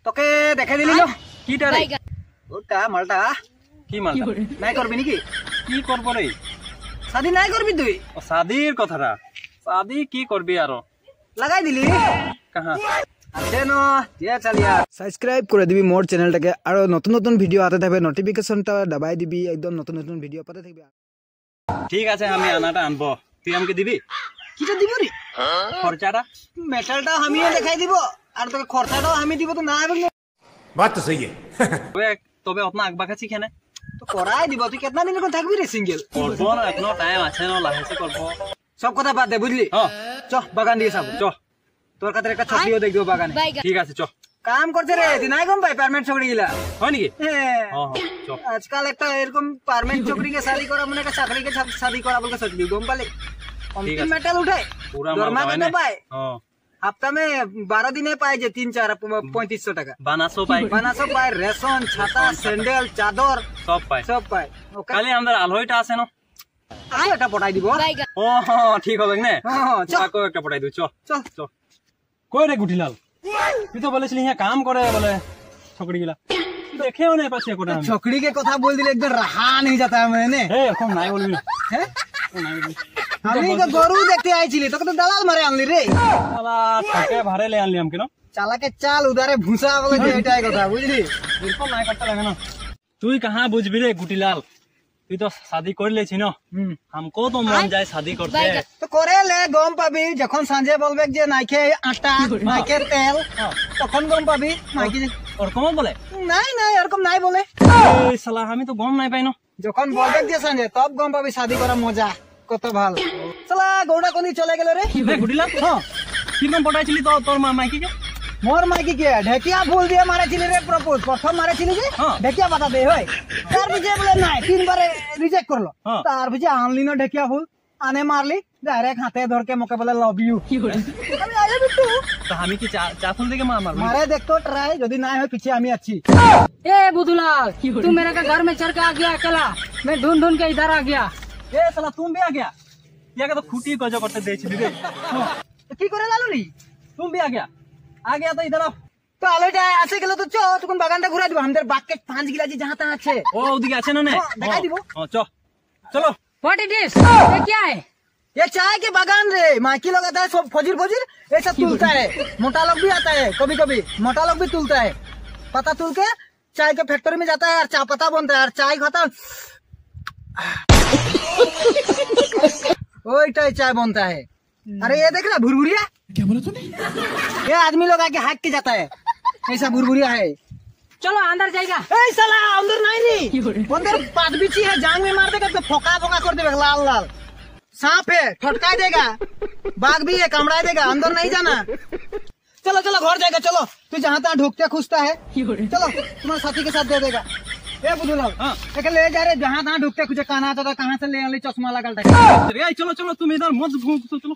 তোকে দেখে দিলি না কিটা রে ওটা মালটা কি মালটা নাই করবি নাকি কি করব রে শাদি নাই করবি তুই ও শাদির কথাটা শাদি কি করবি আর লাগাই দিলি কাহা আছে না দিয়া চালিয়া সাবস্ক্রাইব করে দিবি মোর চ্যানেলটাকে আর নতুন নতুন ভিডিও আতে থাকবে নোটিফিকেশনটা দবাই দিবি একদম নতুন নতুন ভিডিও পাতে থাকবি ঠিক আছে আমি আনাটা আনবো তুই আমাকে দিবি কিটা দিব রে খরচাটা মেটালটা আমিও দেখাই দিব আর তোকে খরচাটাও আমি দিব তো না হবে बात तो सही है তবে অতনা আগবাকাছি কেন তো করাই দিব তুই কেতনা দিন করে থাকবি রে সিঙ্গেল করবো না এখনো টাইম আছে না লাহেছে করবো সব কথা বাদ দে বুঝলি হ্যাঁ চ বাগান দিয়ে যাবো চ তোর কাছে একটা ছবিও দেখ দিব বাগানে ঠিক আছে চ কাম করছে রে তুই নাই গম পাই পারমানেন্ট ছকরি গিলা হয় নাকি হ্যাঁ হ্যাঁ চ আজকাল একটা এরকম পারমানেন্ট ছকরিকে শাদি করা মানে একটা চাকরিকে শাদি করা বলকে সোচবি গম পালি কমতি মেটাল উঠায় पूरा দরমা কত পায় हां हफ्ता में 12 दिने पाए जे 3-4 3500 টাকা বানাসো পাই বানাসো পায় রেশন ছাতা স্যান্ডেল চাদর সব পাই খালি আমাদের আলহইটা আছে না আই এটা পটাই দিব ও ঠিক হবে না চাকো একটা পটাই দিও চ চল চ কই রে গুটিলাল তুই তো বলেছিলি হ্যাঁ কাম করে বলে ছকড়ি গিলা দেখেও না পাছে কোটা ছকড়ি के কথা বল দিলে একদম रहा नहीं जाता है मैंने এ এখন নাই বলবি हैं নাই বলবি আমি তো গরু দেখতে আইছিলি তোকে তো দালাল মারে আনলি রে শালা ঠকে ভারে লে আনলি আমকে না চালাকে চাল উদারে ভুসা বলে যে এটাই কথা বুঝলি এরকম নাই করতে লাগে না তুই কাহা বুঝবি রে গুটিলাল তুই তো শাদি করে লেছি না हमको तो मन जाए शादी करते তো করে লে গম পাবি যখন সাঁঝে বলবে যে নাইকে আটা নাইকে তেল তখন গম পাবি নাইকে ওরকম বলে নাই নাই এরকম নাই বলে এই শালা আমি তো গম নাই পাই না যখন বলবে যে সাঁঝে তব গম পাবি শাদি করা মজা কত ভালো শালা গৌড়া কোনি চলে গেল রে রে গুটিলাল হ্যাঁ কিরকম পটাইছিলি তো তোর মাইকি কে মোর মাইকি কে ঢেকিয়া ফুল দিয়ে মারেছিলি রে প্রপোজ প্রথম মারেছিলি যে ঢেকিয়া পাতা দে হয় তার পিছে বলে নাই তিনবারে রিজেক্ট করলো তার পিছে আনলি না ঢেকিয়া ফুল আনে মারলি ডাইরেক্ট হাতে ধর के মোকে বলে লাভ ইউ আমি আয়া বিট্টু তো আমি কি চা ফুল থেকে মার मारे देख तो ट्राई यदि ना हो पीछे আমি আছি ए बुधुलाल तू मेरे का घर में चढ़ के आ गया अकेला मैं ढूंढ ढूंढ के इधर आ गया ए साला तुम भी आ गया ये का तो खुटी गजो करते देছিলি রে কি করে লালুনি तुम भी आ गया तो इधर आओ তো আলোটা আসে গেল তো চ তখন বাগানটা ঘুরা দিব আমাদের বাক্কে 5 গিলাজি जहां तहां আছে ও ওদিকে আছে না নে দেখাই দিব ও চ চলো व्हाट इट इज ये क्या है ये चाय के बागान रे माइकी लगाता है सब फजीर फजीर ऐसा तुलता है मोटा लोग भी आता है कभी कभी मोटा लोग भी तुलता है पता तुल के चाय के फैक्ट्री में जाता है और चाय पत्ता बनता है और चाय खाता वही चाय बनता है अरे ये देख रहा भुरभुरिया क्या बोला तूने ये आदमी लोग आके हाक के जाता है ऐसा भुरभुरिया है चलो अंदर जाएगा ए साला अंदर नहीं नहीं अंदर पात बिछी है जांग में मार देगा तो फोका फोका कर देगा लाल लाल सांप है ठटका देगा बाघ भी है कामड़ा देगा अंदर नहीं जाना चलो चलो घर जाएगा चलो तू जहाँ तहाँ ढूकते खुजता है चलो तुम्हारे साथी के साथ दे देगा ए बुधुलाल ले जा रहे जहाँ तहाँ ढूकते खुजे काना आता था कहाँ से ले चश्मा लगा चलो चलो तुम इधर मत घूम चलो